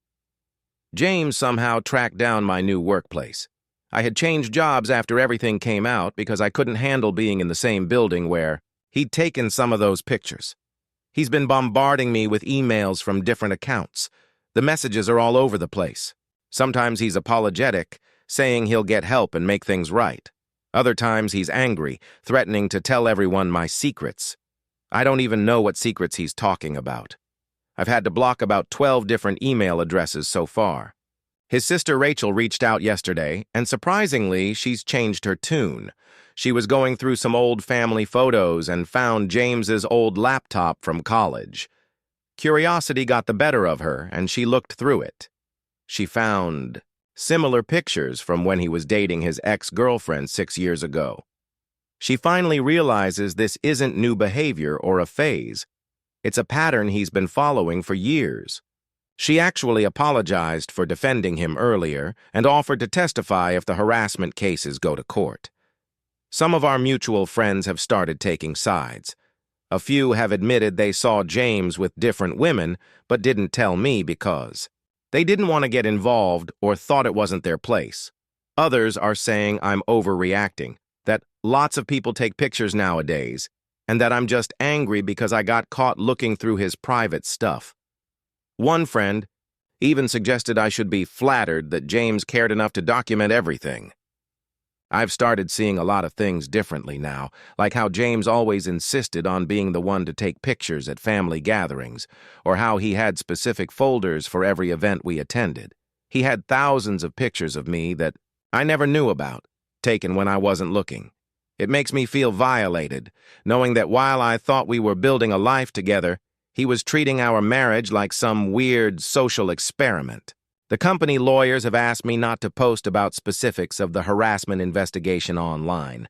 James somehow tracked down my new workplace. I had changed jobs after everything came out because I couldn't handle being in the same building where he'd taken some of those pictures. He's been bombarding me with emails from different accounts. The messages are all over the place. Sometimes he's apologetic, saying he'll get help and make things right. Other times he's angry, threatening to tell everyone my secrets. I don't even know what secrets he's talking about. I've had to block about 12 different email addresses so far. His sister Rachel reached out yesterday, and surprisingly, she's changed her tune. She was going through some old family photos and found James's old laptop from college. Curiosity got the better of her, and she looked through it. She found similar pictures from when he was dating his ex-girlfriend 6 years ago. She finally realizes this isn't new behavior or a phase. It's a pattern he's been following for years. She actually apologized for defending him earlier and offered to testify if the harassment cases go to court. Some of our mutual friends have started taking sides. A few have admitted they saw James with different women but didn't tell me because they didn't want to get involved or thought it wasn't their place. Others are saying I'm overreacting, that lots of people take pictures nowadays, and that I'm just angry because I got caught looking through his private stuff. One friend even suggested I should be flattered that James cared enough to document everything. I've started seeing a lot of things differently now, like how James always insisted on being the one to take pictures at family gatherings, or how he had specific folders for every event we attended. He had thousands of pictures of me that I never knew about, taken when I wasn't looking. It makes me feel violated, knowing that while I thought we were building a life together, he was treating our marriage like some weird social experiment. The company lawyers have asked me not to post about specifics of the harassment investigation online.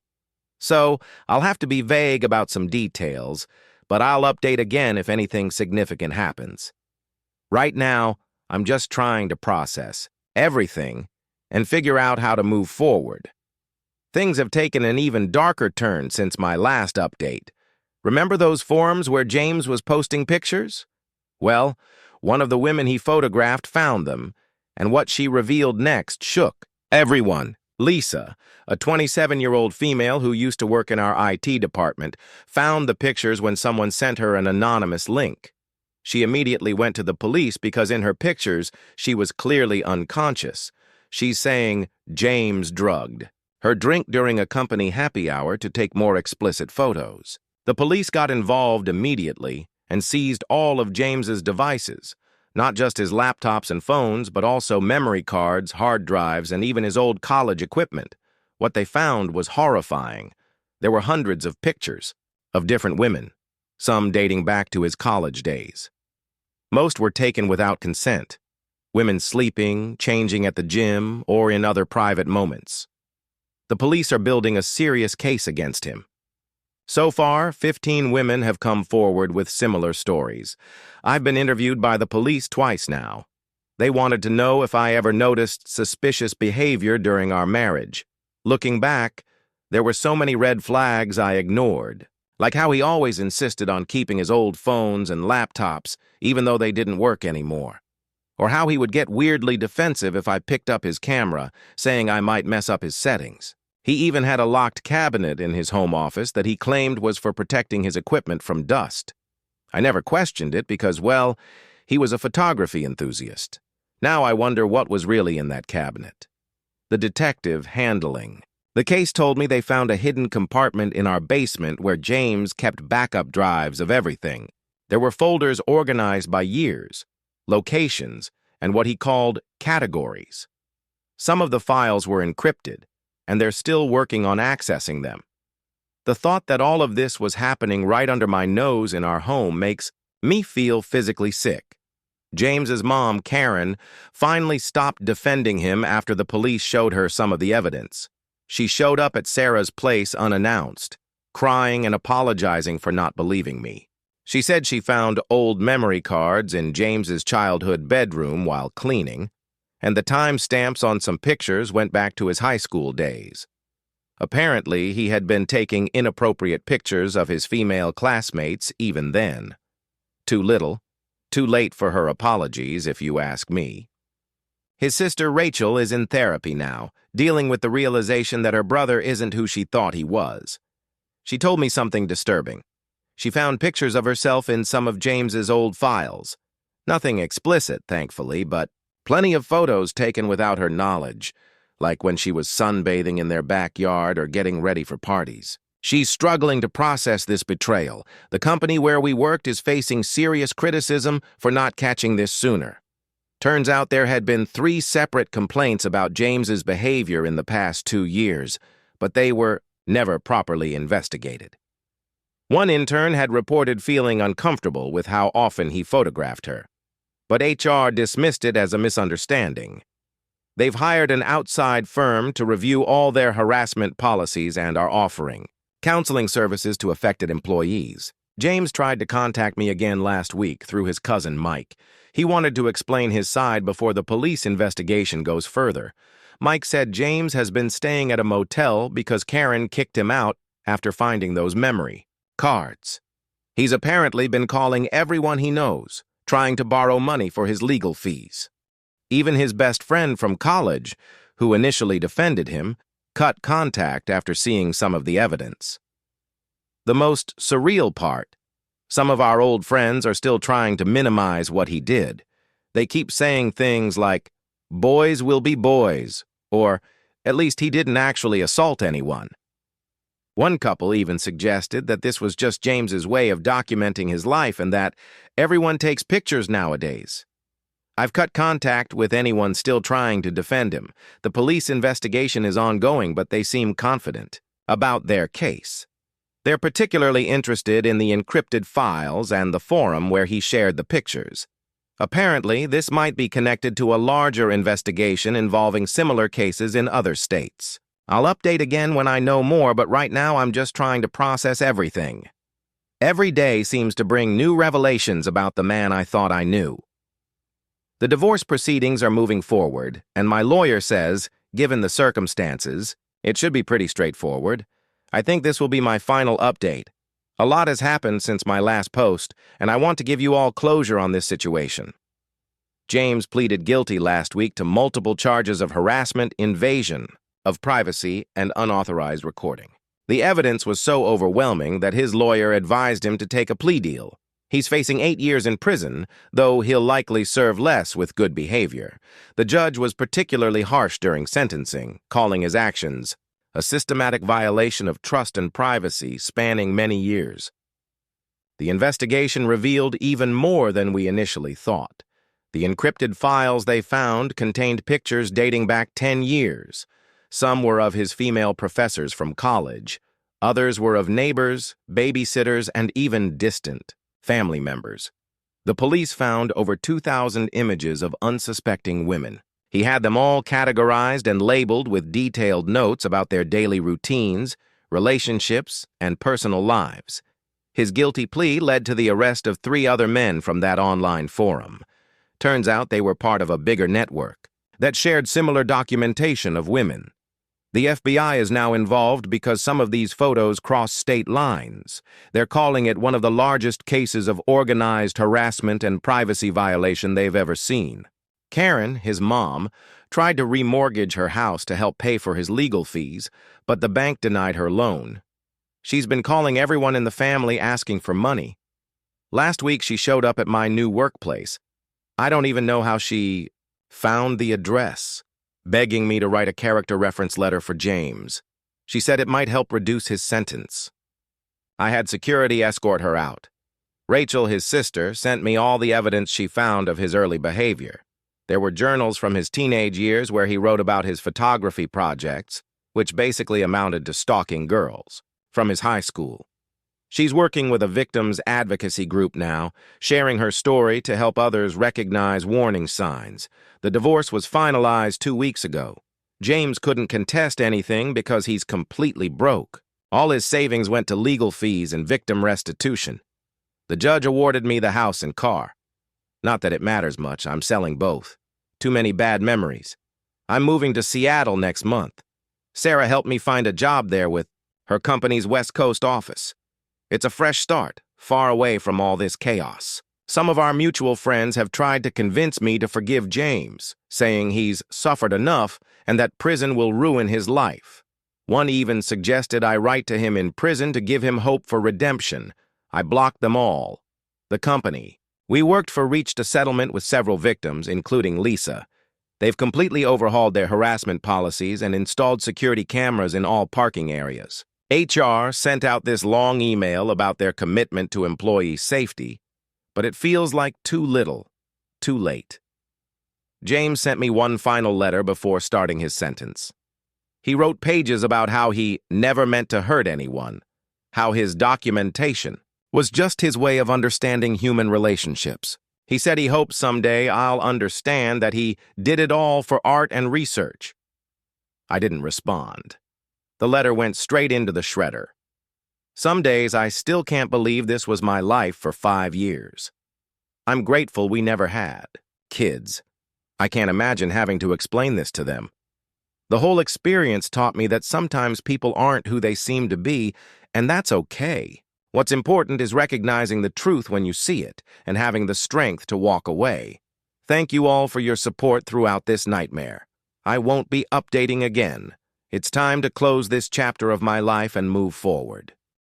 So, I'll have to be vague about some details, but I'll update again if anything significant happens. Right now, I'm just trying to process everything and figure out how to move forward. Things have taken an even darker turn since my last update. Remember those forums where James was posting pictures? Well, one of the women he photographed found them, and what she revealed next shook everyone. Lisa, a 27-year-old female who used to work in our IT department, found the pictures when someone sent her an anonymous link. She immediately went to the police because in her pictures, she was clearly unconscious. She's saying James drugged her drink during a company happy hour to take more explicit photos. The police got involved immediately and seized all of James's devices, not just his laptops and phones, but also memory cards, hard drives, and even his old college equipment. What they found was horrifying. There were hundreds of pictures of different women, some dating back to his college days. Most were taken without consent, women sleeping, changing at the gym, or in other private moments. The police are building a serious case against him. So far, 15 women have come forward with similar stories. I've been interviewed by the police twice now. They wanted to know if I ever noticed suspicious behavior during our marriage. Looking back, there were so many red flags I ignored, like how he always insisted on keeping his old phones and laptops, even though they didn't work anymore. Or how he would get weirdly defensive if I picked up his camera, saying I might mess up his settings. He even had a locked cabinet in his home office that he claimed was for protecting his equipment from dust. I never questioned it because, well, he was a photography enthusiast. Now I wonder what was really in that cabinet. The detective handling. The case told me they found a hidden compartment in our basement where James kept backup drives of everything. There were folders organized by years, locations, and what he called categories. Some of the files were encrypted, and they're still working on accessing them. The thought that all of this was happening right under my nose in our home makes me feel physically sick. James's mom, Karen, finally stopped defending him after the police showed her some of the evidence. She showed up at Sarah's place unannounced, crying and apologizing for not believing me. She said she found old memory cards in James's childhood bedroom while cleaning, and the timestamps on some pictures went back to his high school days. Apparently, he had been taking inappropriate pictures of his female classmates even then. Too little, too late for her apologies, if you ask me. His sister Rachel is in therapy now, dealing with the realization that her brother isn't who she thought he was. She told me something disturbing. She found pictures of herself in some of James's old files. Nothing explicit, thankfully, but plenty of photos taken without her knowledge, like when she was sunbathing in their backyard or getting ready for parties. She's struggling to process this betrayal. The company where we worked is facing serious criticism for not catching this sooner. Turns out there had been 3 separate complaints about James's behavior in the past 2 years, but they were never properly investigated. One intern had reported feeling uncomfortable with how often he photographed her, but HR dismissed it as a misunderstanding. They've hired an outside firm to review all their harassment policies and are offering counseling services to affected employees. James tried to contact me again last week through his cousin Mike. He wanted to explain his side before the police investigation goes further. Mike said James has been staying at a motel because Karen kicked him out after finding those memory cards. He's apparently been calling everyone he knows, trying to borrow money for his legal fees. Even his best friend from college, who initially defended him, cut contact after seeing some of the evidence. The most surreal part, some of our old friends are still trying to minimize what he did. They keep saying things like, "Boys will be boys," or, "At least he didn't actually assault anyone." One couple even suggested that this was just James's way of documenting his life and that everyone takes pictures nowadays. I've cut contact with anyone still trying to defend him. The police investigation is ongoing, but they seem confident about their case. They're particularly interested in the encrypted files and the forum where he shared the pictures. Apparently, this might be connected to a larger investigation involving similar cases in other states. I'll update again when I know more, but right now I'm just trying to process everything. Every day seems to bring new revelations about the man I thought I knew. The divorce proceedings are moving forward, and my lawyer says, given the circumstances, it should be pretty straightforward. I think this will be my final update. A lot has happened since my last post, and I want to give you all closure on this situation. James pleaded guilty last week to multiple charges of harassment, invasion of privacy, and unauthorized recording. The evidence was so overwhelming that his lawyer advised him to take a plea deal. He's facing 8 years in prison, though he'll likely serve less with good behavior. The judge was particularly harsh during sentencing, calling his actions a systematic violation of trust and privacy spanning many years. The investigation revealed even more than we initially thought. The encrypted files they found contained pictures dating back 10 years. Some were of his female professors from college. Others were of neighbors, babysitters, and even distant family members. The police found over 2,000 images of unsuspecting women. He had them all categorized and labeled with detailed notes about their daily routines, relationships, and personal lives. His guilty plea led to the arrest of 3 other men from that online forum. Turns out they were part of a bigger network that shared similar documentation of women. The FBI is now involved because some of these photos cross state lines. They're calling it one of the largest cases of organized harassment and privacy violation they've ever seen. Karen, his mom, tried to remortgage her house to help pay for his legal fees, but the bank denied her loan. She's been calling everyone in the family asking for money. Last week she showed up at my new workplace. I don't even know how she found the address, begging me to write a character reference letter for James. She said it might help reduce his sentence. I had security escort her out. Rachel, his sister, sent me all the evidence she found of his early behavior. There were journals from his teenage years where he wrote about his photography projects, which basically amounted to stalking girls, from his high school. She's working with a victims advocacy group now, sharing her story to help others recognize warning signs. The divorce was finalized 2 weeks ago. James couldn't contest anything because he's completely broke. All his savings went to legal fees and victim restitution. The judge awarded me the house and car. Not that it matters much, I'm selling both. Too many bad memories. I'm moving to Seattle next month. Sarah helped me find a job there with her company's West Coast office. It's a fresh start, far away from all this chaos. Some of our mutual friends have tried to convince me to forgive James, saying he's suffered enough and that prison will ruin his life. One even suggested I write to him in prison to give him hope for redemption. I blocked them all. The company. We worked for reached a settlement with several victims, including Lisa. They've completely overhauled their harassment policies and installed security cameras in all parking areas. HR sent out this long email about their commitment to employee safety, but it feels like too little, too late. James sent me one final letter before starting his sentence. He wrote pages about how he never meant to hurt anyone, how his documentation was just his way of understanding human relationships. He said he hopes someday I'll understand that he did it all for art and research. I didn't respond. The letter went straight into the shredder. Some days I still can't believe this was my life for 5 years. I'm grateful we never had kids. I can't imagine having to explain this to them. The whole experience taught me that sometimes people aren't who they seem to be, and that's okay. What's important is recognizing the truth when you see it and having the strength to walk away. Thank you all for your support throughout this nightmare. I won't be updating again. It's time to close this chapter of my life and move forward.